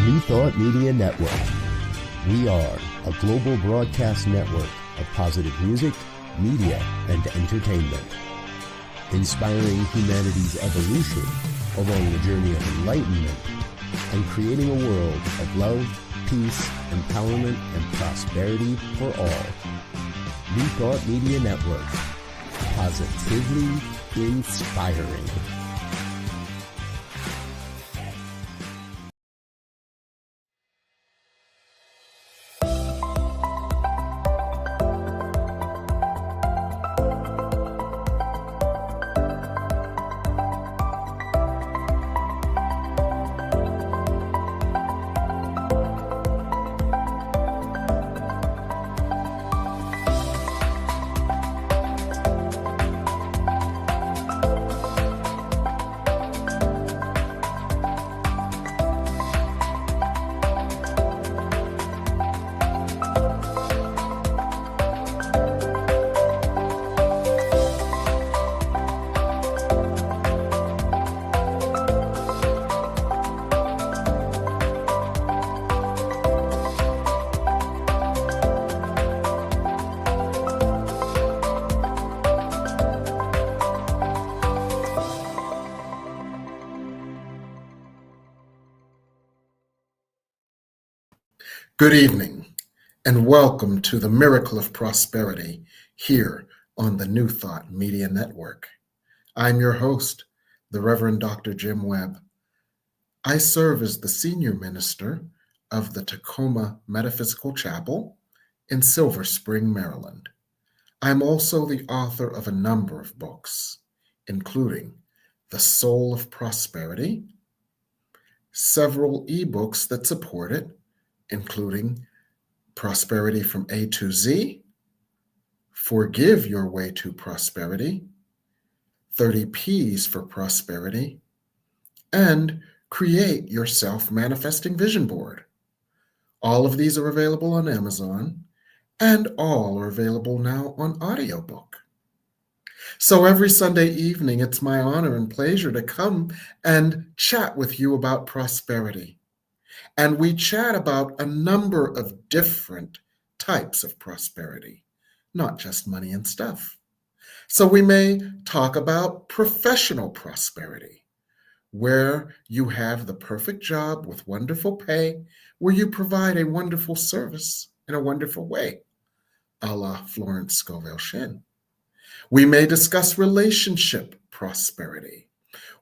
New Thought Media Network. We are a global broadcast network of positive music, media, and entertainment, inspiring humanity's evolution along the journey of enlightenment and creating a world of love, peace, empowerment, and prosperity for all. New Thought Media Network. Positively inspiring. Good evening, and welcome to the Miracle of Prosperity here on the New Thought Media Network. I'm your host, the Reverend Dr. Jim Webb. I serve as the Senior Minister of the Tacoma Metaphysical Chapel in Silver Spring, Maryland. I'm also the author of a number of books, including The Soul of Prosperity, several ebooks that support it, including Prosperity from A to Z, Forgive Your Way to Prosperity, 30 P's for Prosperity, and Create Your Self-Manifesting Vision Board. All of these are available on Amazon, and all are available now on audiobook. So every Sunday evening, it's my honor and pleasure to come and chat with you about prosperity. And we chat about a number of different types of prosperity, not just money and stuff. So we may talk about professional prosperity, where you have the perfect job with wonderful pay, where you provide a wonderful service in a wonderful way, a la Florence Scovel Shinn. We may discuss relationship prosperity,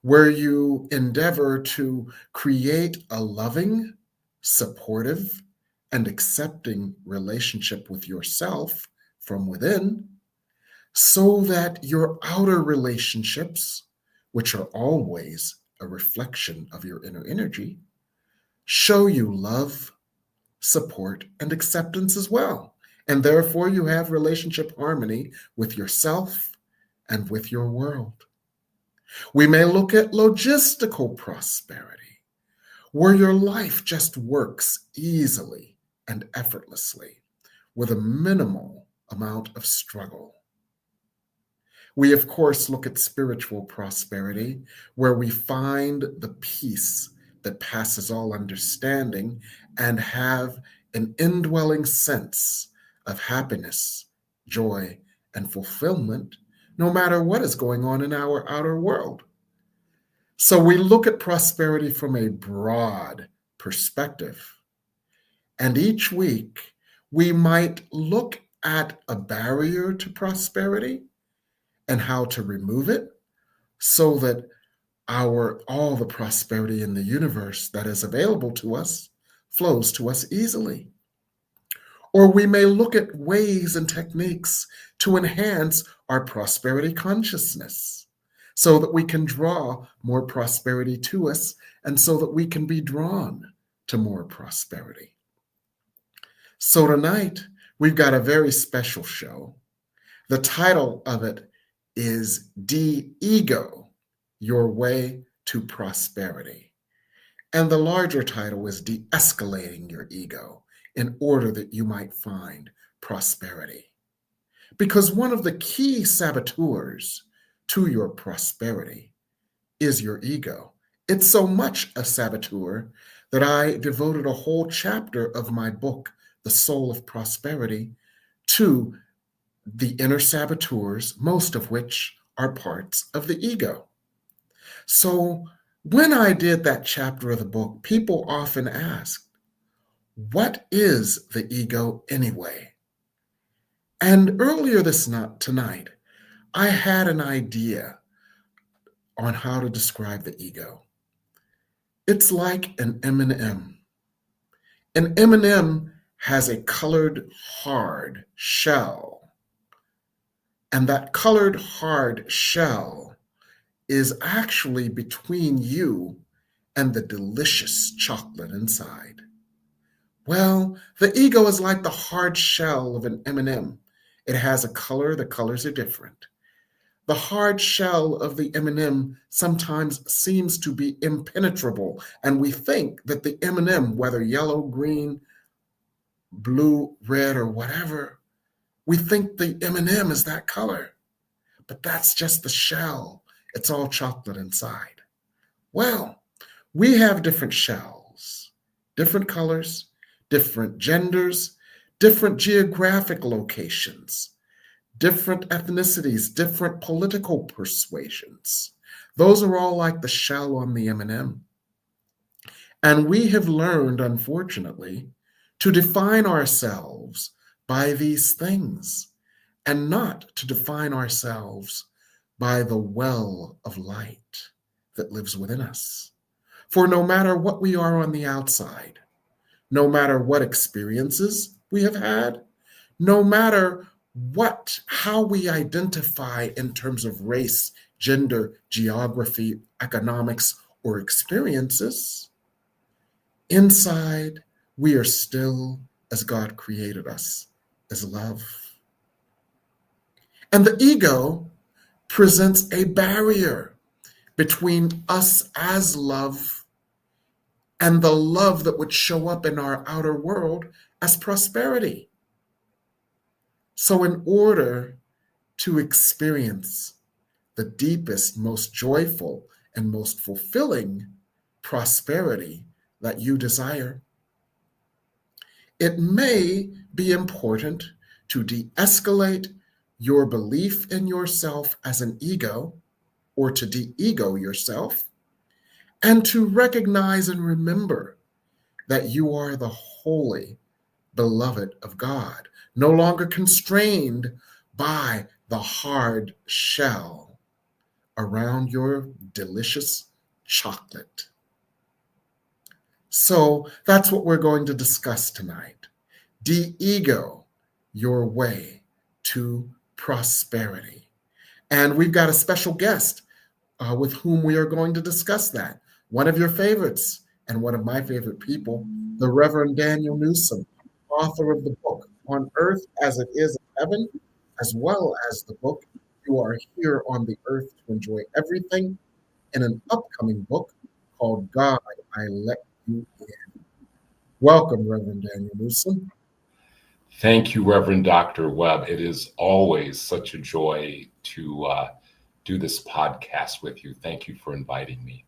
where you endeavor to create a loving, supportive, and accepting relationship with yourself from within, so that your outer relationships, which are always a reflection of your inner energy, show you love, support, and acceptance as well. And therefore you have relationship harmony with yourself and with your world. We may look at logistical prosperity, where your life just works easily and effortlessly with a minimal amount of struggle. We, of course, look at spiritual prosperity, where we find the peace that passes all understanding and have an indwelling sense of happiness, joy, and fulfillment, no matter what is going on in our outer world. So we look at prosperity from a broad perspective. And each week, we might look at a barrier to prosperity and how to remove it so that all the prosperity in the universe that is available to us flows to us easily. Or we may look at ways and techniques to enhance our prosperity consciousness, so that we can draw more prosperity to us, and so that we can be drawn to more prosperity. So tonight, we've got a very special show. The title of it is De-Ego, Your Way to Prosperity. And the larger title is De-Escalating Your Ego, in order that you might find prosperity. Because one of the key saboteurs to your prosperity is your ego. It's so much a saboteur that I devoted a whole chapter of my book, The Soul of Prosperity, to the inner saboteurs, most of which are parts of the ego. So when I did that chapter of the book, people often asked, what is the ego anyway? And earlier tonight, I had an idea on how to describe the ego. It's like an M&M. An M&M has a colored hard shell, and that colored hard shell is actually between you and the delicious chocolate inside. Well, the ego is like the hard shell of an M&M. It has a color, the colors are different. The hard shell of the M&M sometimes seems to be impenetrable, and we think that the M&M, whether yellow, green, blue, red, or whatever, we think the M&M is that color. But that's just the shell. It's all chocolate inside. Well, we have different shells, different colors, different genders, different geographic locations, different ethnicities, different political persuasions. Those are all like the shell on the M&M. And we have learned, unfortunately, to define ourselves by these things and not to define ourselves by the well of light that lives within us. For no matter what we are on the outside, no matter what experiences we have had, no matter how we identify in terms of race, gender, geography, economics, or experiences, inside we are still as God created us, as love. And the ego presents a barrier between us as love and the love that would show up in our outer world as prosperity. So in order to experience the deepest, most joyful, and most fulfilling prosperity that you desire, it may be important to de-escalate your belief in yourself as an ego, or to de-ego yourself, and to recognize and remember that you are the holy beloved of God, no longer constrained by the hard shell around your delicious chocolate. So that's what we're going to discuss tonight. De-ego your way to prosperity. And we've got a special guest with whom we are going to discuss that. One of your favorites and one of my favorite people, the Reverend Daniel Neusom, author of the book On Earth as It Is in Heaven, as well as the book You Are Here on the Earth to Enjoy Everything, and an upcoming book called God, I Let You In. Welcome, Reverend Daniel Neusom. Thank you, Reverend Dr. Webb. It is always such a joy to do this podcast with you. Thank you for inviting me.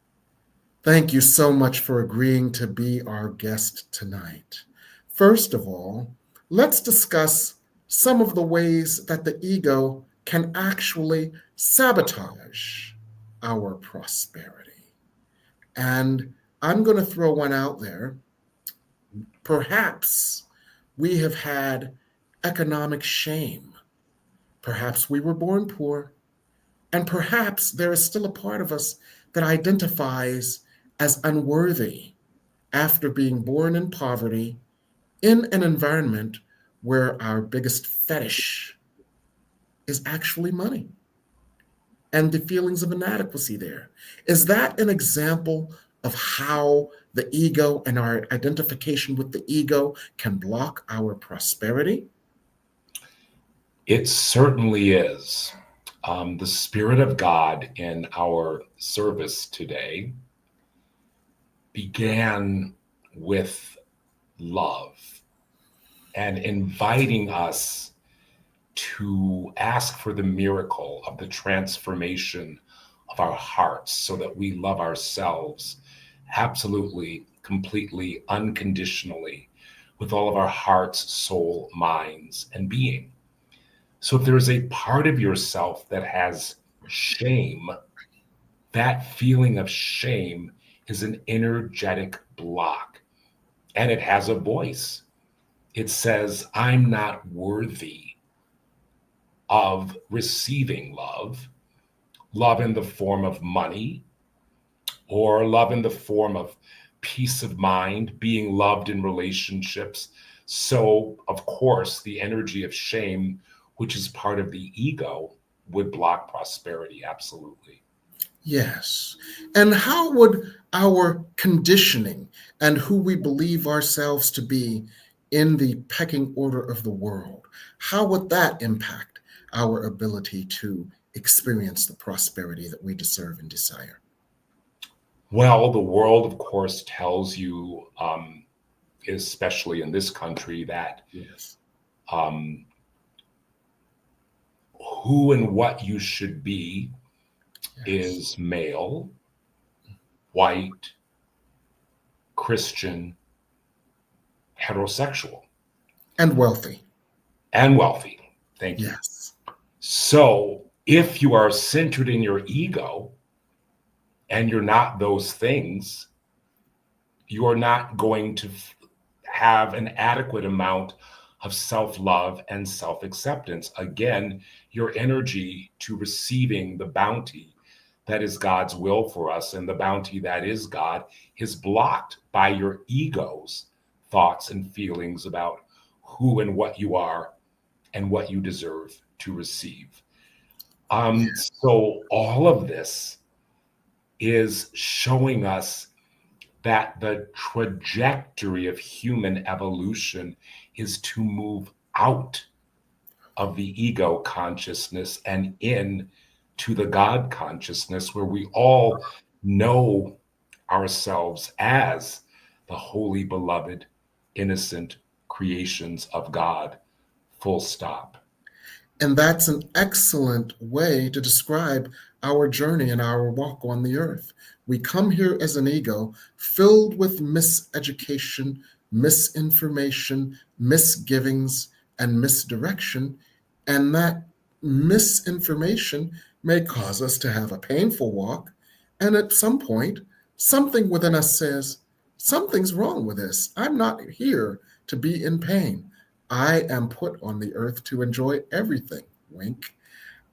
Thank you so much for agreeing to be our guest tonight. First of all, let's discuss some of the ways that the ego can actually sabotage our prosperity. And I'm going to throw one out there. Perhaps we have had economic shame. Perhaps we were born poor. And perhaps there is still a part of us that identifies as unworthy after being born in poverty in an environment where our biggest fetish is actually money and the feelings of inadequacy there. Is that an example of how the ego and our identification with the ego can block our prosperity? It certainly is. The Spirit of God in our service today began with love and inviting us to ask for the miracle of the transformation of our hearts so that we love ourselves absolutely, completely, unconditionally, with all of our hearts, soul, minds, and being. So if there is a part of yourself that has shame, that feeling of shame is an energetic block, and it has a voice. It says, I'm not worthy of receiving love, love in the form of money, or love in the form of peace of mind, being loved in relationships. So, of course, the energy of shame, which is part of the ego, would block prosperity. Absolutely. Yes. And how would our conditioning and who we believe ourselves to be in the pecking order of the world, how would that impact our ability to experience the prosperity that we deserve and desire? Well, the world, of course, tells you, especially in this country, that Yes. Who and what you should be Yes. is male, white, Christian, heterosexual, And wealthy. and wealthy. Thank you. Yes. So if you are centered in your ego and you're not those things, you are not going to have an adequate amount of self-love and self-acceptance. Again, your energy to receiving the bounty that is God's will for us, and the bounty that is God, is blocked by your ego's thoughts and feelings about who and what you are and what you deserve to receive. So all of this is showing us that the trajectory of human evolution is to move out of the ego consciousness and in to the God consciousness, where we all know ourselves as the holy, beloved, innocent creations of God, full stop. And that's an excellent way to describe our journey and our walk on the earth. We come here as an ego filled with miseducation, misinformation, misgivings, and misdirection. And that misinformation may cause us to have a painful walk. And at some point, something within us says, something's wrong with this. I'm not here to be in pain. I am put on the earth to enjoy everything, wink.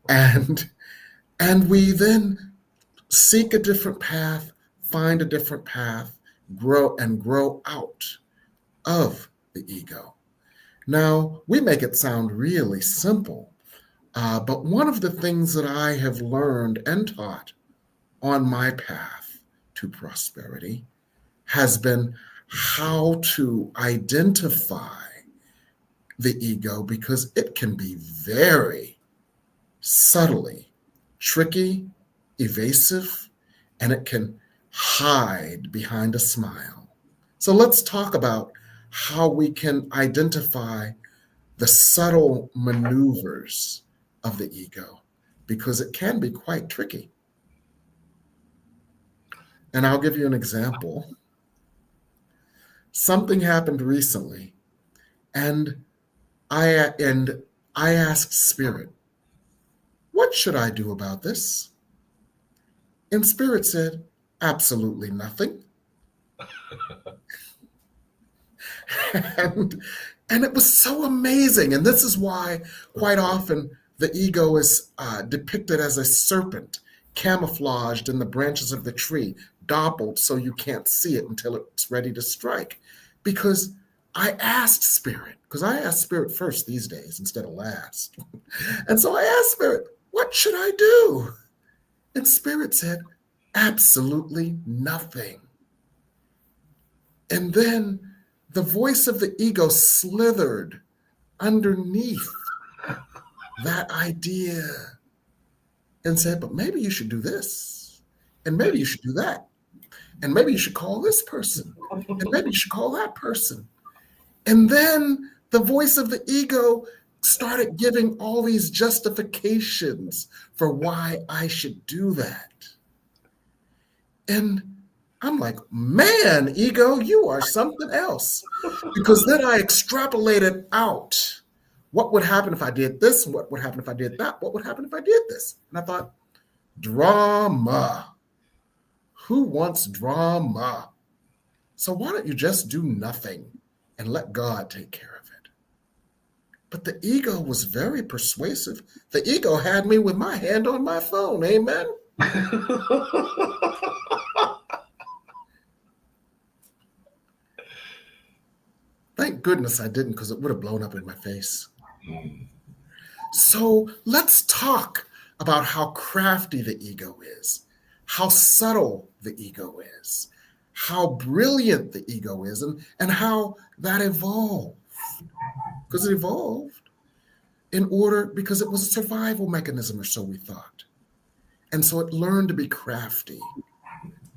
And we then seek a different path, find a different path, grow out of the ego. Now, we make it sound really simple, but one of the things that I have learned and taught on my path to prosperity has been how to identify the ego, because it can be very subtly tricky, evasive, and it can hide behind a smile. So let's talk about how we can identify the subtle maneuvers of the ego, because it can be quite tricky. And I'll give you an example. Something happened recently, and I asked Spirit, what should I do about this? And Spirit said, absolutely nothing. and it was so amazing. And this is why quite often the ego is depicted as a serpent, camouflaged in the branches of the tree, doppled so you can't see it until it's ready to strike. Because I asked Spirit, because I ask Spirit first these days instead of last. And so I asked Spirit, what should I do? And Spirit said, absolutely nothing. And then the voice of the ego slithered underneath that idea and said, but maybe you should do this, and maybe you should do that, and maybe you should call this person, and maybe you should call that person. And then the voice of the ego started giving all these justifications for why I should do that. And I'm like, man, ego, you are something else. Because then I extrapolated out what would happen if I did this, and what would happen if I did that, what would happen if I did this. And I thought, drama. Who wants drama? So why don't you just do nothing and let God take care of it? But the ego was very persuasive. The ego had me with my hand on my phone. Amen. Thank goodness I didn't, because it would have blown up in my face. So let's talk about how crafty the ego is, how subtle the ego is, how brilliant the ego is, and how that evolved. Because it evolved because it was a survival mechanism, or so we thought. And so it learned to be crafty.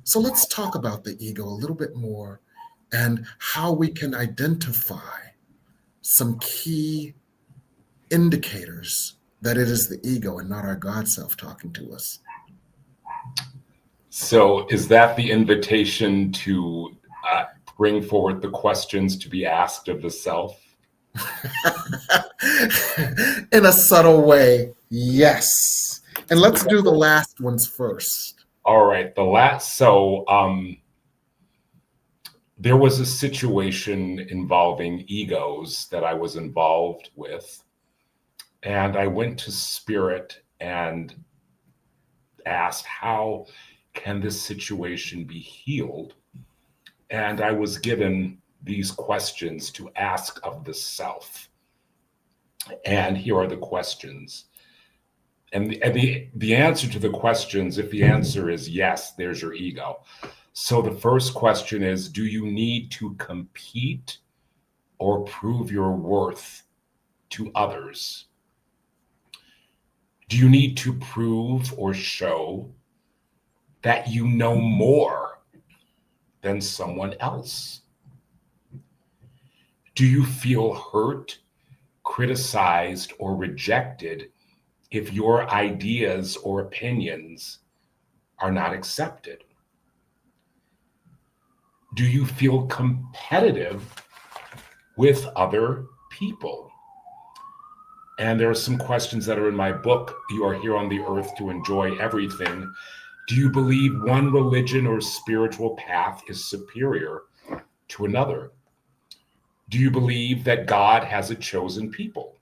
So let's talk about the ego a little bit more and how we can identify some key indicators that it is the ego and not our God self talking to us. So is that the invitation to bring forward the questions to be asked of the self? In a subtle way, yes. And let's do the last ones first. All right, there was a situation involving egos that I was involved with, and I went to Spirit and asked, how can this situation be healed? And I was given these questions to ask of the self. And here are the questions. And the answer to the questions, if the answer is yes, there's your ego. So the first question is, do you need to compete or prove your worth to others? Do you need to prove or show that you know more than someone else? Do you feel hurt, criticized, or rejected if your ideas or opinions are not accepted? Do you feel competitive with other people? And there are some questions that are in my book, You Are Here on the Earth to Enjoy Everything. Do you believe one religion or spiritual path is superior to another? Do you believe that God has a chosen people?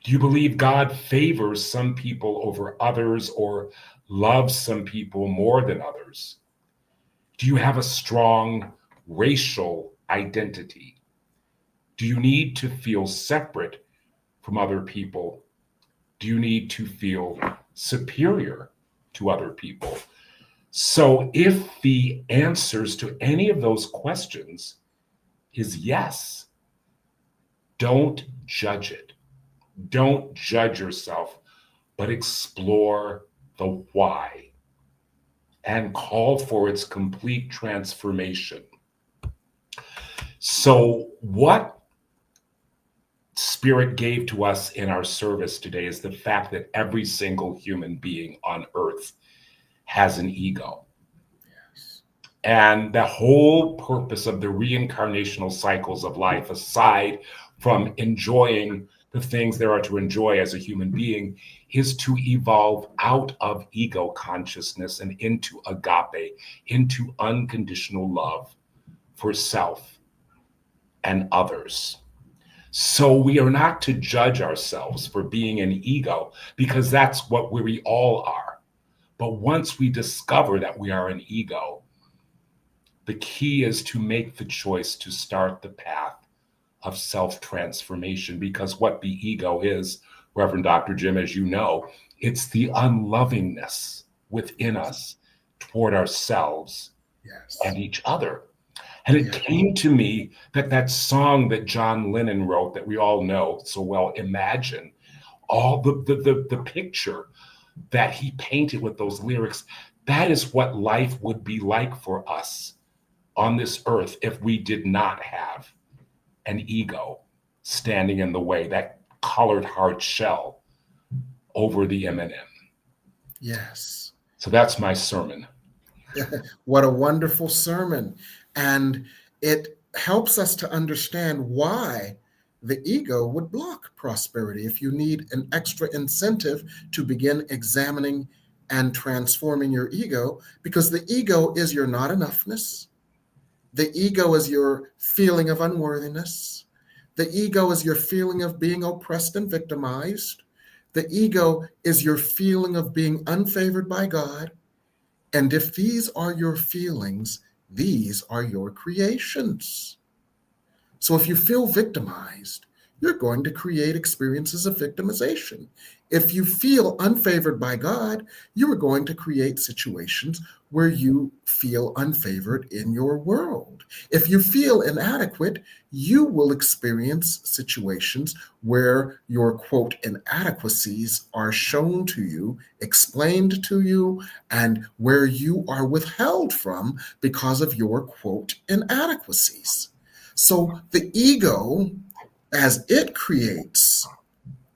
Do you believe God favors some people over others or loves some people more than others? Do you have a strong racial identity? Do you need to feel separate from other people? Do you need to feel superior to other people? So if the answers to any of those questions is yes, don't judge it. Don't judge yourself, but explore the why and call for its complete transformation. So what Spirit gave to us in our service today is the fact that every single human being on earth has an ego. Yes. And the whole purpose of the reincarnational cycles of life, aside from enjoying the things there are to enjoy as a human being, is to evolve out of ego consciousness and into agape, into unconditional love for self and others. So we are not to judge ourselves for being an ego, because that's what we all are. But once we discover that we are an ego, the key is to make the choice to start the path of self-transformation, because what the ego is, Reverend Dr. Jim, as you know, it's the unlovingness within us toward ourselves and each other. And it came to me that song that John Lennon wrote that we all know so well, Imagine, all the picture that he painted with those lyrics, that is what life would be like for us on this earth if we did not have an ego standing in the way, that colored hard shell over the M&M. Yes. So that's my sermon. What a wonderful sermon. And it helps us to understand why the ego would block prosperity. If you need an extra incentive to begin examining and transforming your ego, because the ego is your not enoughness. The ego is your feeling of unworthiness. The ego is your feeling of being oppressed and victimized. The ego is your feeling of being unfavored by God. And if these are your feelings, these are your creations. So if you feel victimized, you're going to create experiences of victimization. If you feel unfavored by God, you are going to create situations where you feel unfavored in your world. If you feel inadequate, you will experience situations where your, quote, inadequacies are shown to you, explained to you, and where you are withheld from because of your, quote, inadequacies. So the ego, as it creates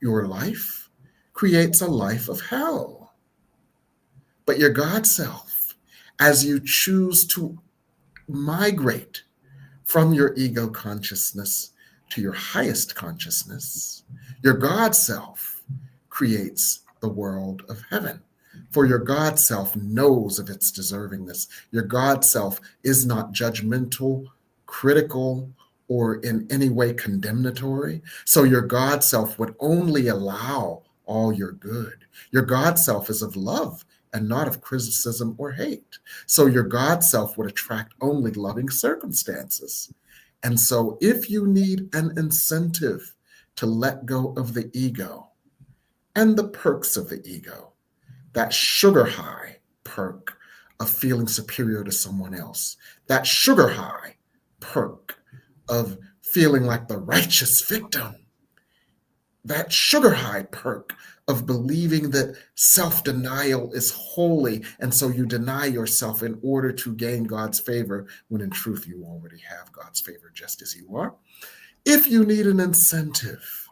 your life, creates a life of hell. But your God self, as you choose to migrate from your ego consciousness to your highest consciousness, your God self creates the world of heaven. For your God self knows of its deservingness. Your God self is not judgmental, critical, or in any way condemnatory. So your God self would only allow all your good. Your God self is of love and not of criticism or hate. So your God self would attract only loving circumstances. And so if you need an incentive to let go of the ego and the perks of the ego, that sugar high perk of feeling superior to someone else, that sugar high perk of feeling like the righteous victim, that sugar high perk of believing that self-denial is holy, and so you deny yourself in order to gain God's favor, when in truth you already have God's favor just as you are. If you need an incentive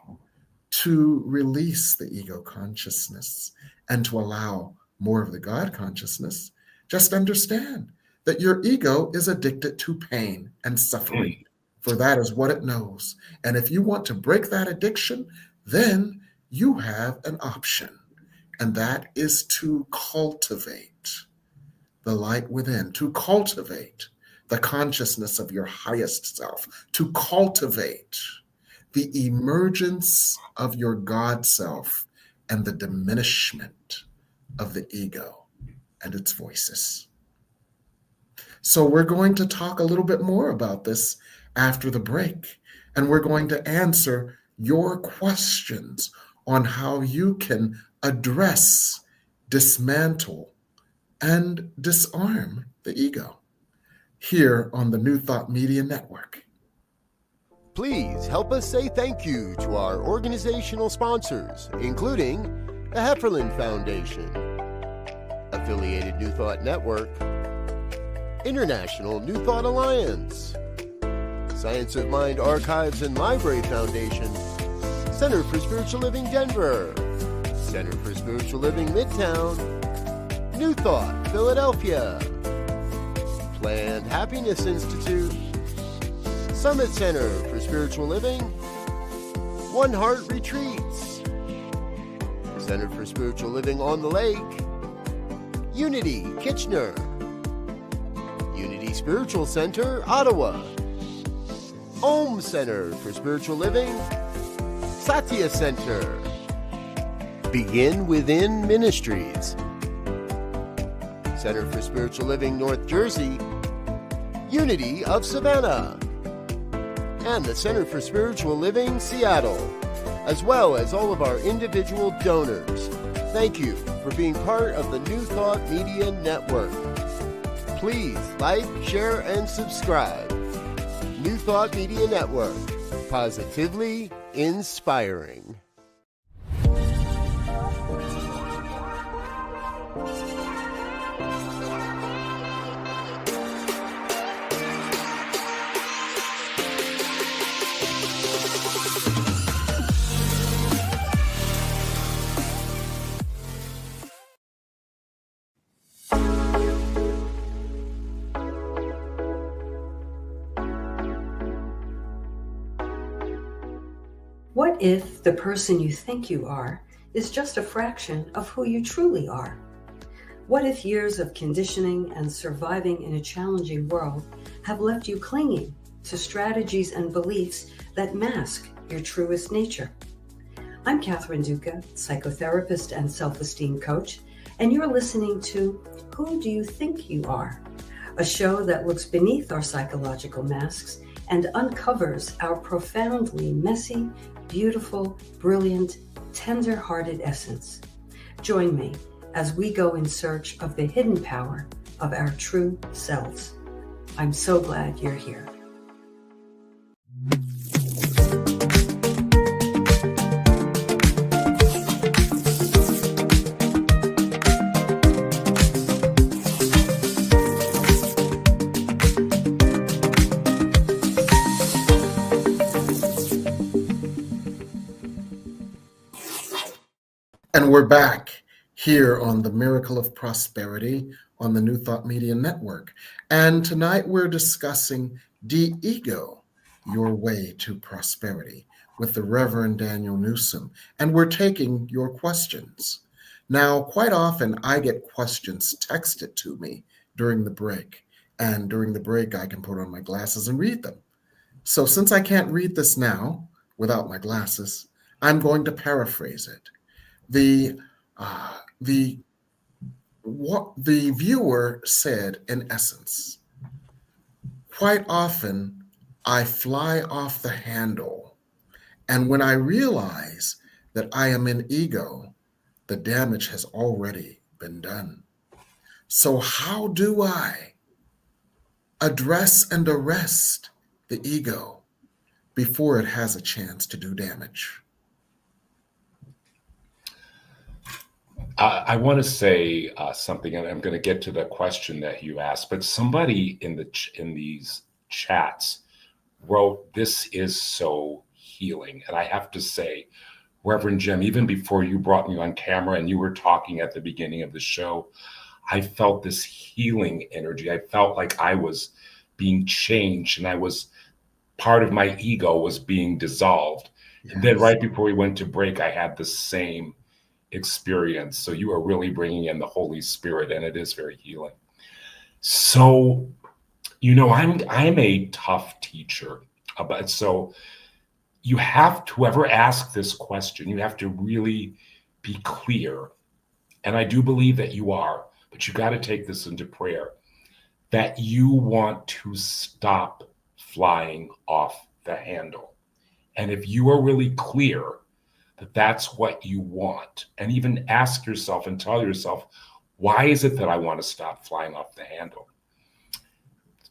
to release the ego consciousness and to allow more of the God consciousness, just understand that your ego is addicted to pain and suffering, for that is what it knows. And if you want to break that addiction, then you have an option, and that is to cultivate the light within, to cultivate the consciousness of your highest self, to cultivate the emergence of your God self and the diminishment of the ego and its voices. So we're going to talk a little bit more about this after the break, and we're going to answer your questions on how you can address, dismantle, and disarm the ego here on the New Thought Media Network. Please help us say thank you to our organizational sponsors, including the Hefferland Foundation, Affiliated New Thought Network, International New Thought Alliance, Science of Mind Archives and Library Foundation, Center for Spiritual Living Denver, Center for Spiritual Living Midtown, New Thought Philadelphia, Planned Happiness Institute, Summit Center for Spiritual Living, One Heart Retreats, Center for Spiritual Living on the Lake, Unity Kitchener, Unity Spiritual Center Ottawa, Om Center for Spiritual Living, Satya Center, Begin Within Ministries, Center for Spiritual Living North Jersey, Unity of Savannah, and the Center for Spiritual Living Seattle, as well as all of our individual donors. Thank you for being part of the New Thought Media Network. Please like, share, and subscribe. New Thought Media Network, positively inspiring. What if the person you think you are is just a fraction of who you truly are? What if years of conditioning and surviving in a challenging world have left you clinging to strategies and beliefs that mask your truest nature? I'm Catherine Duca, psychotherapist and self-esteem coach, and you're listening to Who Do You Think You Are? A show that looks beneath our psychological masks and uncovers our profoundly messy, beautiful, brilliant, tender-hearted essence. Join me as we go in search of the hidden power of our true selves. I'm so glad you're here. And we're back here on the Miracle of Prosperity on the New Thought Media Network. And tonight we're discussing De-Ego, Your Way to Prosperity, with the Reverend Daniel Neusom. And we're taking your questions. Now, quite often I get questions texted to me during the break. And during the break, I can put on my glasses and read them. So since I can't read this now without my glasses, I'm going to paraphrase it. The viewer said, in essence, quite often I fly off the handle, and when I realize that I am in ego, the damage has already been done. So how do I address and arrest the ego before it has a chance to do damage? I want to say something, and I'm going to get to the question that you asked. But somebody in these chats wrote, "This is so healing," and I have to say, Reverend Jim, even before you brought me on camera and you were talking at the beginning of the show, I felt this healing energy. I felt like I was being changed, and I was part of my ego was being dissolved. Yes. And then right before we went to break, I had the same experience. So you are really bringing in the Holy Spirit, and it is very healing. So, I'm a tough teacher, but so you have to, whoever asks this question, you have to really be clear. And I do believe that you are, but you got to take this into prayer, that you want to stop flying off the handle. And if you are really clear that that's what you want, and even ask yourself and tell yourself, why is it that I want to stop flying off the handle?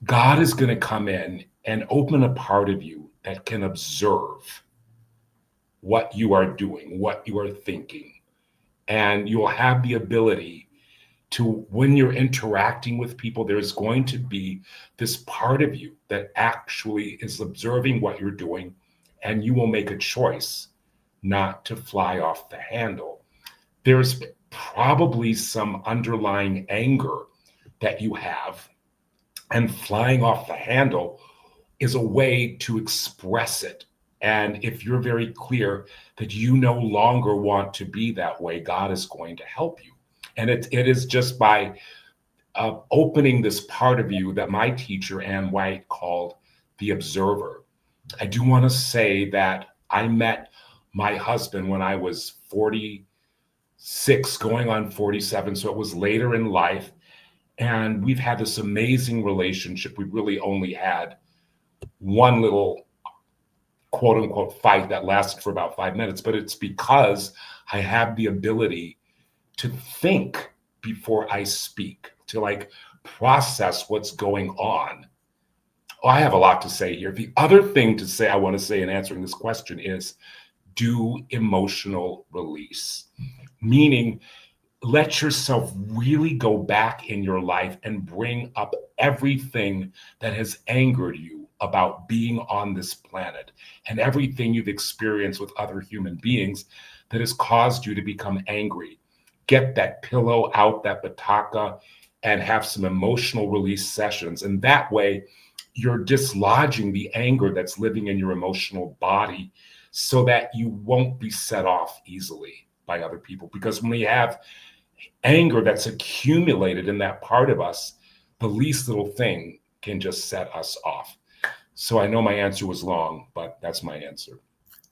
God is going to come in and open a part of you that can observe what you are doing, what you are thinking. And you will have the ability to, when you're interacting with people, there's going to be this part of you that actually is observing what you're doing, and you will make a choice not to fly off the handle. There's probably some underlying anger that you have, and flying off the handle is a way to express it. And if you're very clear that you no longer want to be that way, God is going to help you. And it is just by opening this part of you that my teacher, Ann White, called the observer. I do want to say that I met my husband when I was 46, going on 47. So it was later in life. And we've had this amazing relationship. We really only had one little quote unquote fight that lasted for about 5 minutes, but it's because I have the ability to think before I speak, to process what's going on. Oh, I have a lot to say here. The other thing to say, I want to say in answering this question is, do emotional release, meaning let yourself really go back in your life and bring up everything that has angered you about being on this planet, and everything you've experienced with other human beings that has caused you to become angry. Get that pillow out, that bataka, and have some emotional release sessions. And that way you're dislodging the anger that's living in your emotional body so that you won't be set off easily by other people. Because when we have anger that's accumulated in that part of us, the least little thing can just set us off. So I know my answer was long, but that's my answer.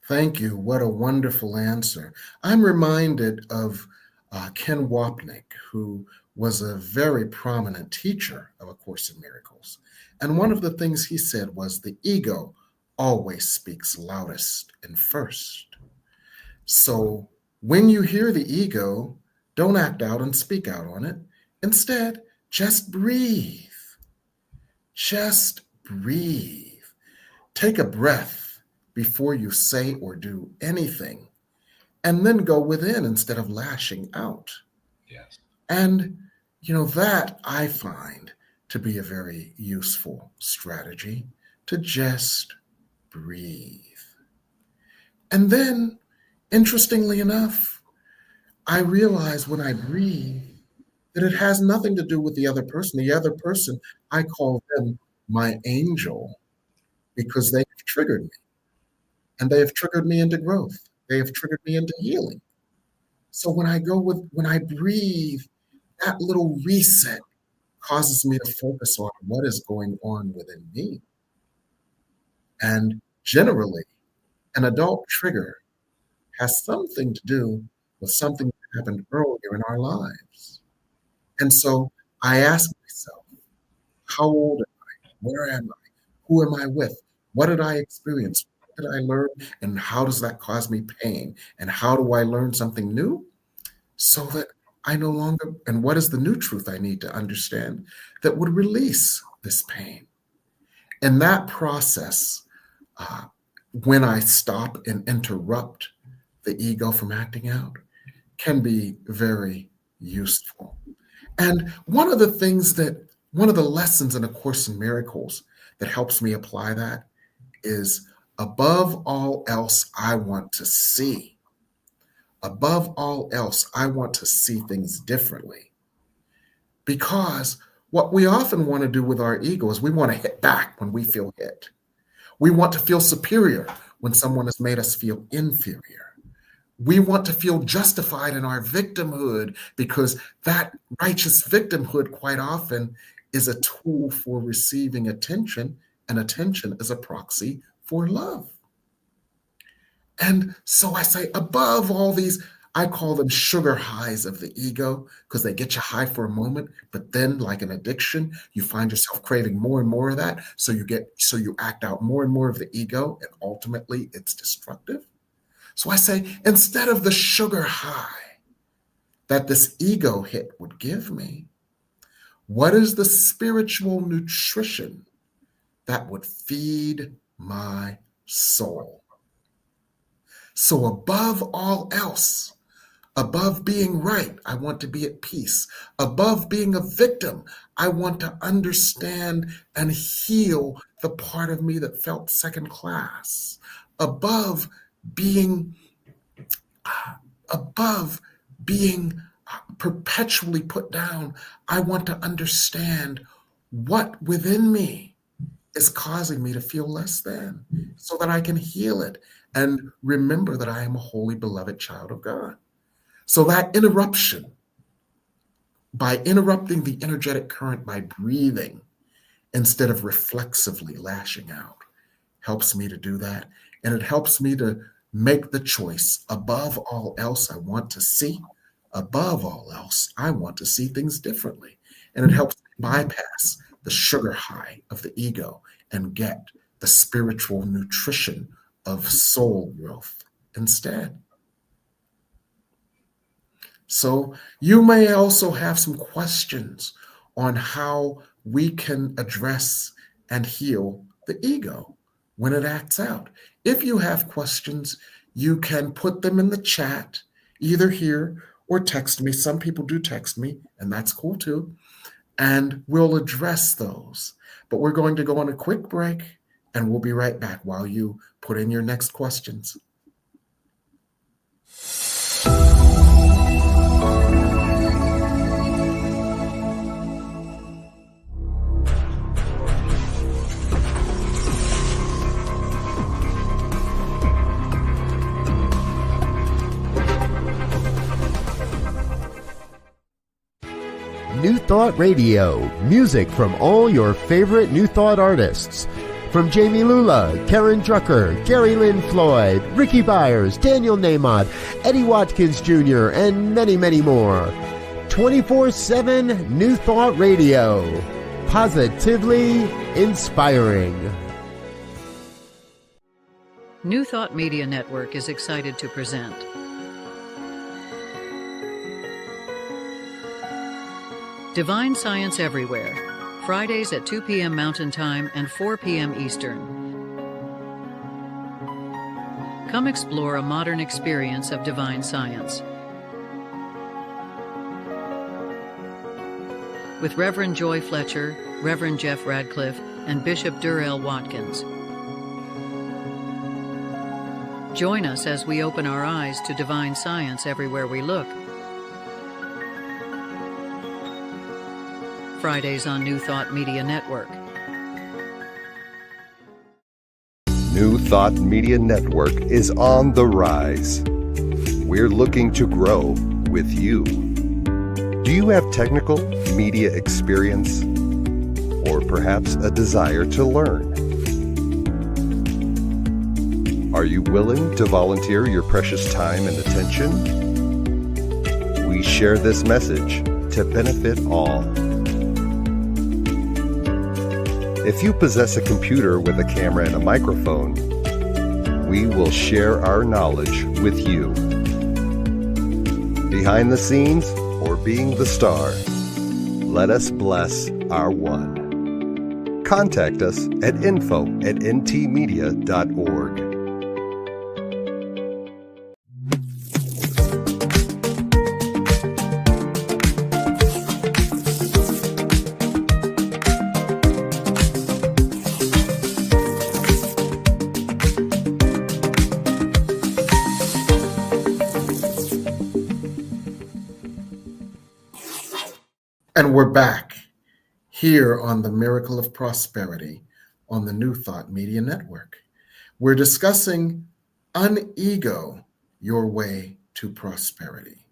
Thank you. What a wonderful answer. I'm reminded of Ken Wapnick, who was a very prominent teacher of A Course in Miracles. And one of the things he said was the ego always speaks loudest and first. So when you hear the ego, don't act out and speak out on it. Instead, just breathe. Just breathe. Take a breath before you say or do anything, and then go within instead of lashing out. Yes. And, that I find to be a very useful strategy, to just breathe. And then, interestingly enough, I realize when I breathe that it has nothing to do with the other person. The other person, I call them my angel, because they have triggered me. And they have triggered me into growth. They have triggered me into healing. So when I breathe, that little reset causes me to focus on what is going on within me. And generally, an adult trigger has something to do with something that happened earlier in our lives. And so I ask myself, how old am I? Where am I? Who am I with? What did I experience? What did I learn? And how does that cause me pain? And how do I learn something new so that I no longer, and what is the new truth I need to understand that would release this pain? And that process, when I stop and interrupt the ego from acting out, can be very useful. And one of the lessons in A Course in Miracles that helps me apply that is, above all else, I want to see. Above all else, I want to see things differently. Because what we often want to do with our ego is we want to hit back when we feel hit. We want to feel superior when someone has made us feel inferior. We want to feel justified in our victimhood, because that righteous victimhood quite often is a tool for receiving attention, and attention is a proxy for love. And so I say, above all these, I call them sugar highs of the ego, because they get you high for a moment, but then, like an addiction, you find yourself craving more and more of that. So you act out more and more of the ego, and ultimately it's destructive. So I say, instead of the sugar high that this ego hit would give me, what is the spiritual nutrition that would feed my soul? So above all else, above being right, I want to be at peace. Above being a victim, I want to understand and heal the part of me that felt second class. Above being perpetually put down, I want to understand what within me is causing me to feel less than, so that I can heal it and remember that I am a holy, beloved child of God. So that interruption, by interrupting the energetic current by breathing instead of reflexively lashing out, helps me to do that. And it helps me to make the choice. Above all else, I want to see. Above all else, I want to see things differently. And it helps me bypass the sugar high of the ego and get the spiritual nutrition of soul growth instead. So you may also have some questions on how we can address and heal the ego when it acts out. If you have questions, you can put them in the chat, either here or text me. Some people do text me, and that's cool too. And we'll address those. But we're going to go on a quick break, and we'll be right back while you put in your next questions. New Thought Radio, music from all your favorite New Thought artists. From Jamie Lula, Karen Drucker, Gary Lynn Floyd, Ricky Byers, Daniel Nahmod, Eddie Watkins Jr., and many, many more. 24/7 New Thought Radio. Positively inspiring. New Thought Media Network is excited to present Divine Science Everywhere, Fridays at 2 p.m. Mountain Time and 4 p.m. Eastern. Come explore a modern experience of divine science. With Reverend Joy Fletcher, Reverend Jeff Radcliffe, and Bishop Durrell Watkins. Join us as we open our eyes to divine science everywhere we look. Fridays on New Thought Media Network. New Thought Media Network is on the rise. We're looking to grow with you. Do you have technical media experience or perhaps a desire to learn? Are you willing to volunteer your precious time and attention? We share this message to benefit all. If you possess a computer with a camera and a microphone, we will share our knowledge with you. Behind the scenes or being the star, let us bless our one. Contact us at info@ntmedia.org. And we're back here on the Miracle of Prosperity on the New Thought Media Network. We're discussing Unego, Your Way to Prosperity.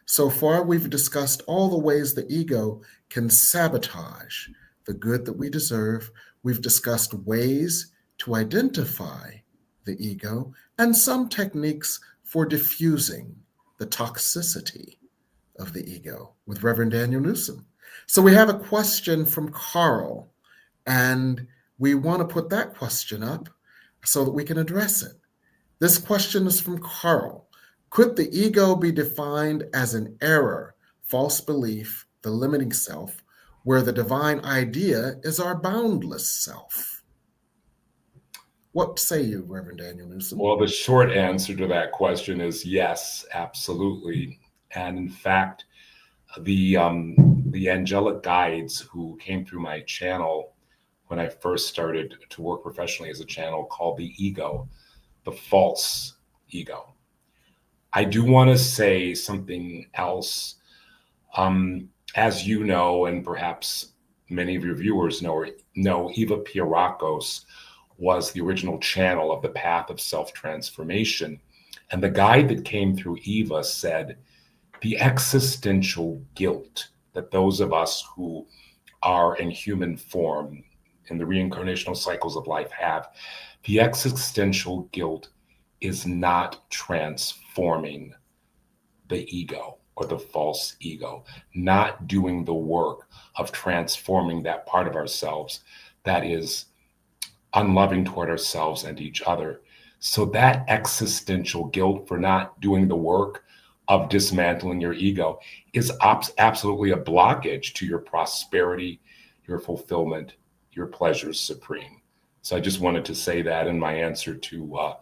So far, we've discussed all the ways the ego can sabotage the good that we deserve. We've discussed ways to identify the ego and some techniques for diffusing the toxicity of the ego with Reverend Daniel Neusom. So we have a question from Carl, and we want to put that question up so that we can address it. This question is from Carl. Could the ego be defined as an error, false belief, the limiting self, where the divine idea is our boundless self? What say you, Reverend Daniel Neusom? Well, the short answer to that question is yes, absolutely. And in fact, the angelic guides who came through my channel when I first started to work professionally as a channel called the ego, the false ego. I do want to say something else. As you know, and perhaps many of your viewers know, Eva Pierrakos was the original channel of the path of self-transformation. And the guide that came through Eva said, the existential guilt that those of us who are in human form in the reincarnational cycles of life have, the existential guilt is not transforming the ego or the false ego, not doing the work of transforming that part of ourselves that is unloving toward ourselves and each other. So that existential guilt for not doing the work of dismantling your ego is absolutely a blockage to your prosperity, your fulfillment, your pleasures supreme. So I just wanted to say that in my answer to,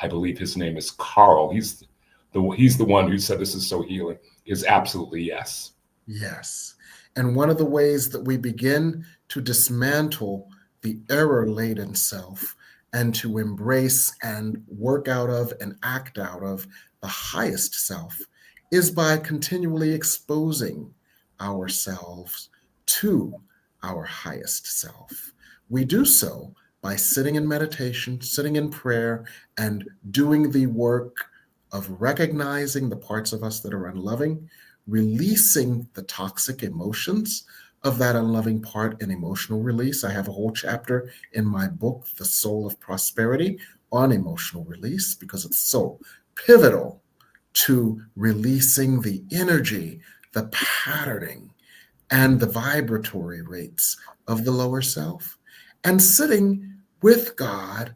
I believe his name is Carl. He's the one who said this is so healing, is absolutely yes. Yes. And one of the ways that we begin to dismantle the error-laden self and to embrace and work out of and act out of the highest self is by continually exposing ourselves to our highest self. We do so by sitting in meditation, sitting in prayer, and doing the work of recognizing the parts of us that are unloving, releasing the toxic emotions of that unloving part in emotional release. I have a whole chapter in my book, The Soul of Prosperity, on emotional release, because it's so pivotal to releasing the energy, the patterning, and the vibratory rates of the lower self, and sitting with God,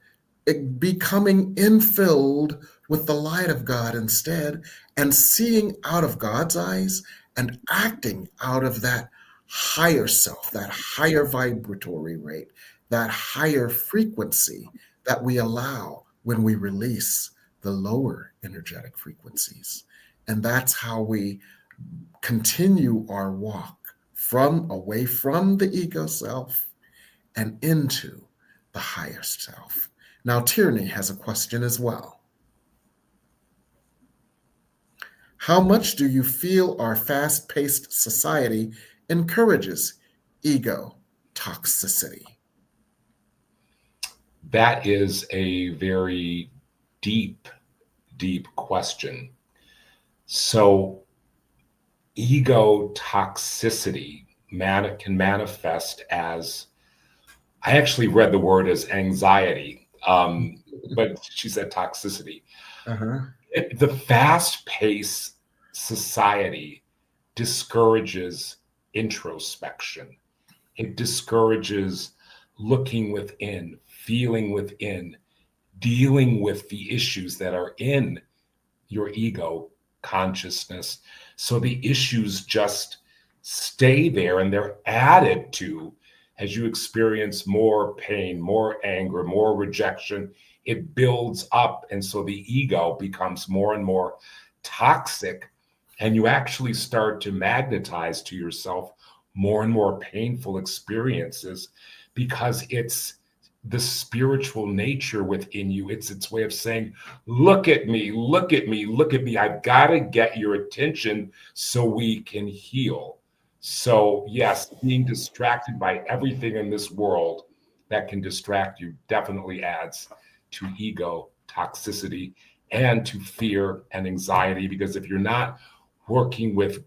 becoming infilled with the light of God instead, and seeing out of God's eyes and acting out of that higher self, that higher vibratory rate, that higher frequency that we allow when we release the lower energetic frequencies. And that's how we continue our walk away from the ego self and into the higher self. Now, Tierney has a question as well. How much do you feel our fast-paced society encourages ego toxicity? That is a very deep, deep question. So ego toxicity can manifest as, I actually read the word as anxiety, but she said toxicity. The fast-paced society discourages introspection. It discourages looking within, feeling within, dealing with the issues that are in your ego consciousness. So the issues just stay there, and they're added to as you experience more pain, more anger, more rejection. It builds up, and so the ego becomes more and more toxic, and you actually start to magnetize to yourself more and more painful experiences, because it's the spiritual nature within you. It's its way of saying, look at me, look at me, look at me. I've got to get your attention so we can heal. So yes, being distracted by everything in this world that can distract you definitely adds to ego toxicity and to fear and anxiety, because if you're not working with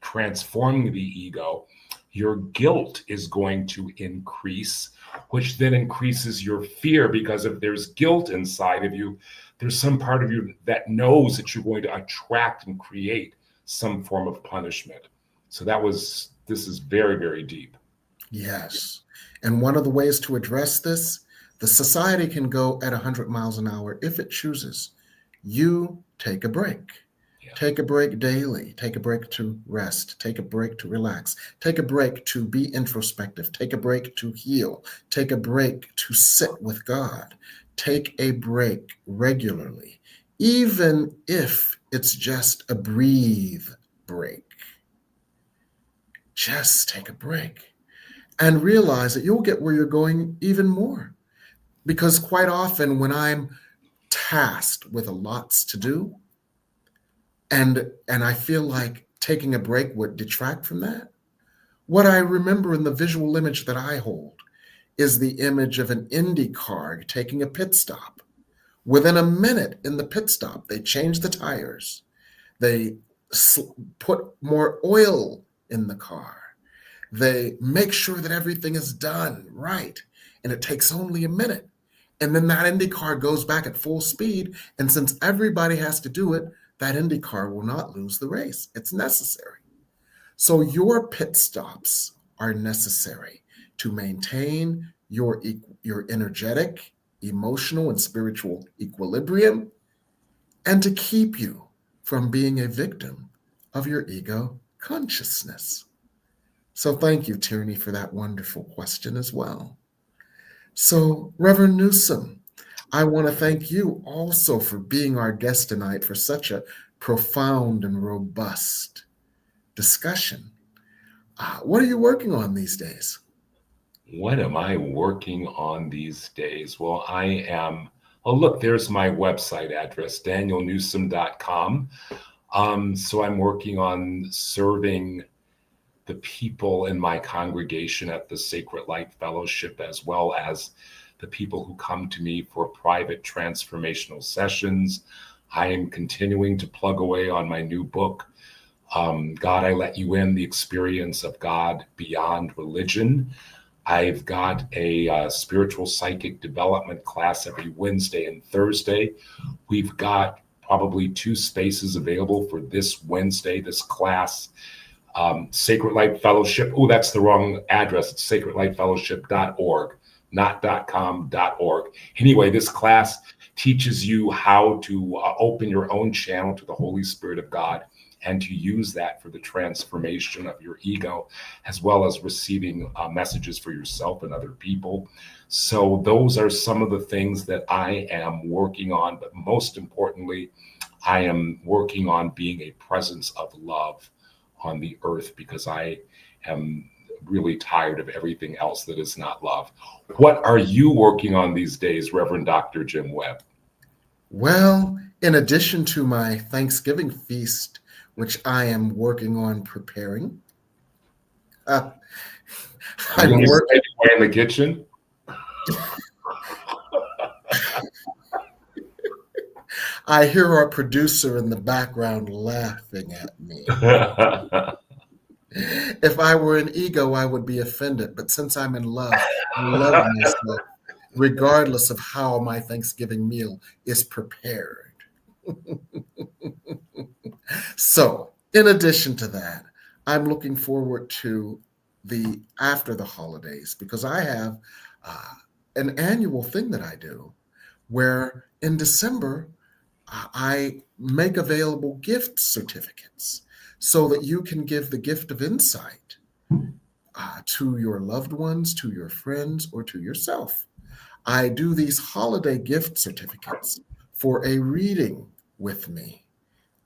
transforming the ego, your guilt is going to increase, which then increases your fear, because if there's guilt inside of you, there's some part of you that knows that you're going to attract and create some form of punishment. So this is very, very deep. Yes. And one of the ways to address this, the society can go at 100 miles an hour if it chooses. You take a break. Take a break daily. Take a break to rest. Take a break to relax. Take a break to be introspective. Take a break to heal. Take a break to sit with God. Take a break regularly, even if it's just a breathe break. Just take a break and realize that you'll get where you're going even more. Because quite often when I'm tasked with lots to do, and I feel like taking a break would detract from that, what I remember in the visual image that I hold is the image of an Indy car taking a pit stop. Within a minute in the pit stop, they change the tires. They put more oil in the car. They make sure that everything is done right. And it takes only a minute. And then that Indy car goes back at full speed. And since everybody has to do it, that Indy car will not lose the race. It's necessary. So your pit stops are necessary to maintain your energetic, emotional, and spiritual equilibrium, and to keep you from being a victim of your ego consciousness. So thank you, Tierney, for that wonderful question as well. So, Reverend Neusom, I want to thank you also for being our guest tonight for such a profound and robust discussion. What are you working on these days? What am I working on these days? Well, look, there's my website address, danielneusom.com. So I'm working on serving the people in my congregation at the Sacred Light Fellowship, as well as the people who come to me for private transformational sessions. I am continuing to plug away on my new book, God, I Let You In, the experience of God beyond religion. I've got a spiritual psychic development class every Wednesday and Thursday. We've got probably 2 spaces available for this Wednesday, this class. Sacred Light Fellowship. Oh, that's the wrong address. It's sacredlightfellowship.org, not .com, .org. Anyway, this class teaches you how to open your own channel to the Holy Spirit of God and to use that for the transformation of your ego, as well as receiving messages for yourself and other people. So those are some of the things that I am working on. But most importantly, I am working on being a presence of love on the earth, because I am really tired of everything else that is not love. What are you working on these days, Reverend Dr. Jim Webb? Well, in addition to my Thanksgiving feast, which I am working on preparing, I'm working in the kitchen. I hear our producer in the background laughing at me. If I were an ego, I would be offended. But since I'm in love, I love myself, regardless of how my Thanksgiving meal is prepared. So, in addition to that, I'm looking forward to the after the holidays, because I have an annual thing that I do where in December, I make available gift certificates so that you can give the gift of insight to your loved ones, to your friends, or to yourself. I do these holiday gift certificates for a reading with me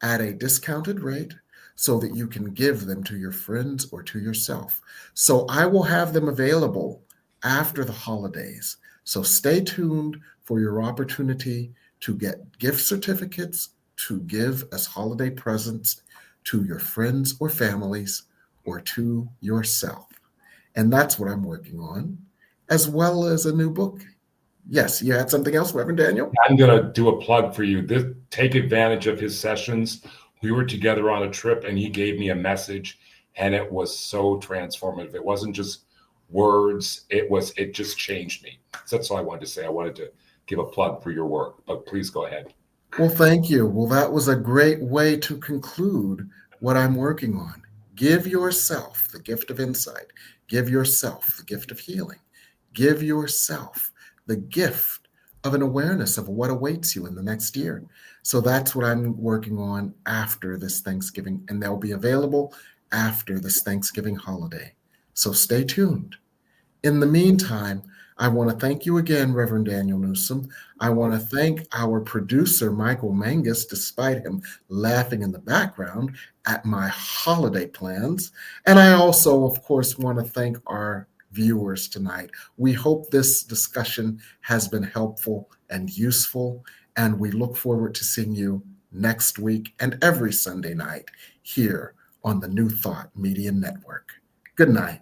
at a discounted rate so that you can give them to your friends or to yourself. So I will have them available after the holidays. So stay tuned for your opportunity to get gift certificates to give as holiday presents to your friends or families or to yourself. And that's what I'm working on, as well as a new book. Yes, you had something else, Reverend Daniel? I'm going to do a plug for you. Take advantage of his sessions. We were together on a trip and he gave me a message and it was so transformative. It wasn't just words. It just changed me. So that's all I wanted to say. I wanted to give a plug for your work, but please go ahead. Well, thank you. Well, that was a great way to conclude what I'm working on. Give yourself the gift of insight. Give yourself the gift of healing. Give yourself the gift of an awareness of what awaits you in the next year. So that's what I'm working on after this Thanksgiving, and they'll be available after this Thanksgiving holiday. So stay tuned. In the meantime, I want to thank you again, Reverend Daniel Neusom. I want to thank our producer, Michael Mangus, despite him laughing in the background at my holiday plans. And I also, of course, want to thank our viewers tonight. We hope this discussion has been helpful and useful, and we look forward to seeing you next week and every Sunday night here on the New Thought Media Network. Good night.